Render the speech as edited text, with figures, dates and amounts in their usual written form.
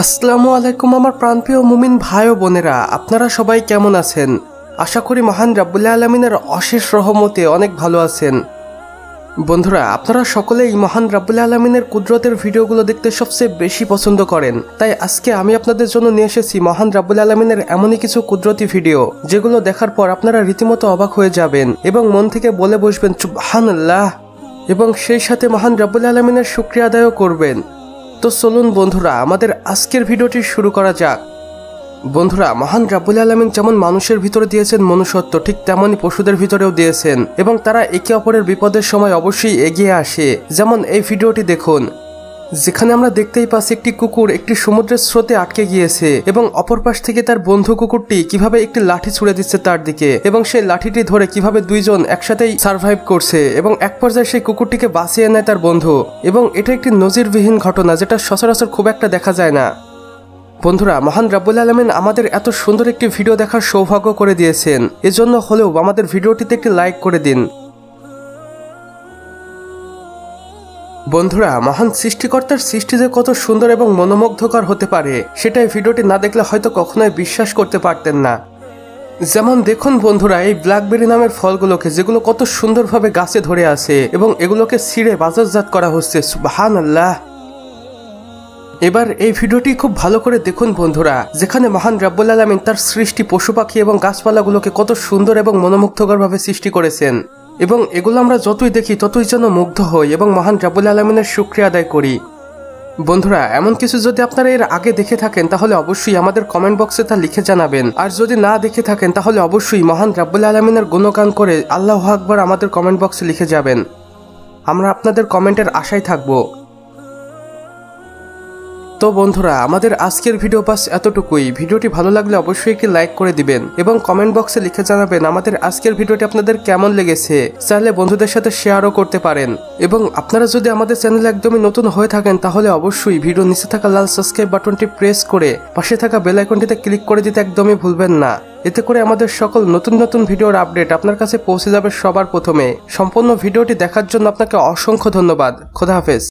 আসসালামু আলাইকুম আমার প্রাণপ্রিয় মুমিন ভাই ও বোনেরা, আপনারা সবাই কেমন আছেন? আশা করি মহান রাব্বুল আলামিনের অশেষ রহমতে অনেক ভালো আছেন। বন্ধুরা, আপনারা সকলেই মহান রাব্বুল আলামিনের কুদরতের ভিডিওগুলো দেখতে সবচেয়ে বেশি পছন্দ করেন, তাই আজকে আমি আপনাদের জন্য নিয়ে এসেছি মহান রাব্বুল আলামিনের এমনই কিছু কুদরতি ভিডিও যেগুলো দেখার পর আপনারা রীতিমতো অবাক হয়ে যাবেন এবং মন থেকে বলে বসবেন সুবহানাল্লাহ, এবং সেই সাথে মহান রাব্বুল আলামিনের শুকরিয়া আদায়ও করবেন। তো চলুন বন্ধুরা, আমাদের আজকের ভিডিওটি শুরু করা যাক। বন্ধুরা, মহান রাব্বুল আলামিন যেমন মানুষের ভিতরে দিয়েছেন মনুষ্যত্ব, ঠিক তেমনই পশুদের ভিতরেও দিয়েছেন, এবং তারা একে অপরের বিপদের সময় অবশ্যই এগিয়ে আসে। যেমন এই ভিডিওটি দেখুন, যেখানে আমরা দেখতেই পাচ্ছি একটি কুকুর একটি সমুদ্রের স্রোতে আটকে গিয়েছে এবং অপর পাশ থেকে তার বন্ধু কুকুরটি কিভাবে একটি লাঠি ছুড়ে দিচ্ছে তার দিকে, এবং সেই লাঠিটি ধরে কিভাবে দুইজন একসাথেই সার্ভাইভ করছে এবং এক পর্যায়ে সেই কুকুরটিকে বাঁচিয়ে নেয় তার বন্ধু। এবং এটা একটি নজিরবিহীন ঘটনা, যেটা সচরাচর খুব একটা দেখা যায় না। বন্ধুরা, মহান রাব্বুল আলামিন আমাদের এত সুন্দর একটি ভিডিও দেখার সৌভাগ্য করে দিয়েছেন, এজন্য হলেও আমাদের ভিডিওটিতে একটি লাইক করে দিন। বন্ধুরা, মহান সৃষ্টিকর্তার সৃষ্টি যে কত সুন্দর এবং মনোমুগ্ধকর হতে পারে সেটাই ভিডিওটি না দেখলে হয়তো কখনোই বিশ্বাস করতে পারতেন না। যেমন দেখুন বন্ধুরা, এই ব্ল্যাকবেরি নামের ফলগুলোকে, যেগুলো কত সুন্দরভাবে গাছে ধরে আছে এবং এগুলোকে ছিঁড়ে বাজারজাত করা হচ্ছে। সুবহানাল্লাহ। এবার এই ভিডিওটি খুব ভালো করে দেখুন বন্ধুরা, যেখানে মহান রাব্বুল আলামিন তার সৃষ্টি পশু পাখি এবং গাছপালাগুলোকে কত সুন্দর এবং মনোমুগ্ধকরভাবে সৃষ্টি করেছেন, এবং এগুলো আমরা যতই দেখি ততই যেন মুগ্ধ হই এবং মহান রাব্বুল আলামিনের শুকরিয়া আদায় করি। বন্ধুরা, এমন কিছু যদি আপনারা এর আগে দেখে থাকেন তাহলে অবশ্যই আমাদের কমেন্ট বক্সে তা লিখে জানাবেন, আর যদি না দেখে থাকেন তাহলে অবশ্যই মহান রাব্বুল আলামিনের গুণগান করে আল্লাহু আকবার আমাদের কমেন্ট বক্সে লিখে যাবেন। আমরা আপনাদের কমেন্টের আশায় থাকবো। তো বন্ধুরা, আমাদের আজকের ভিডিও বাস এতটুকুই। ভিডিওটি ভালো লাগলে অবশ্যই একটি লাইক করে দিবেন এবং কমেন্ট বক্সে লিখে জানাবেন আমাদের আজকের ভিডিওটি আপনাদের কেমন লেগেছে। চাইলে বন্ধুদের সাথে শেয়ারও করতে পারেন, এবং আপনারা যদি আমাদের চ্যানেলে একদমই নতুন হয়ে থাকেন তাহলে অবশ্যই ভিডিও নিচে থাকা লাল সাবস্ক্রাইব বাটনটি প্রেস করে পাশে থাকা বেল আইকনটিতে ক্লিক করে দিতে একদমই ভুলবেন না। এতে করে আমাদের সকল নতুন নতুন ভিডিওর আপডেট আপনার কাছে পৌঁছে যাবে সবার প্রথমে। সম্পূর্ণ ভিডিওটি দেখার জন্য আপনাকে অসংখ্য ধন্যবাদ। খোদা হাফেজ।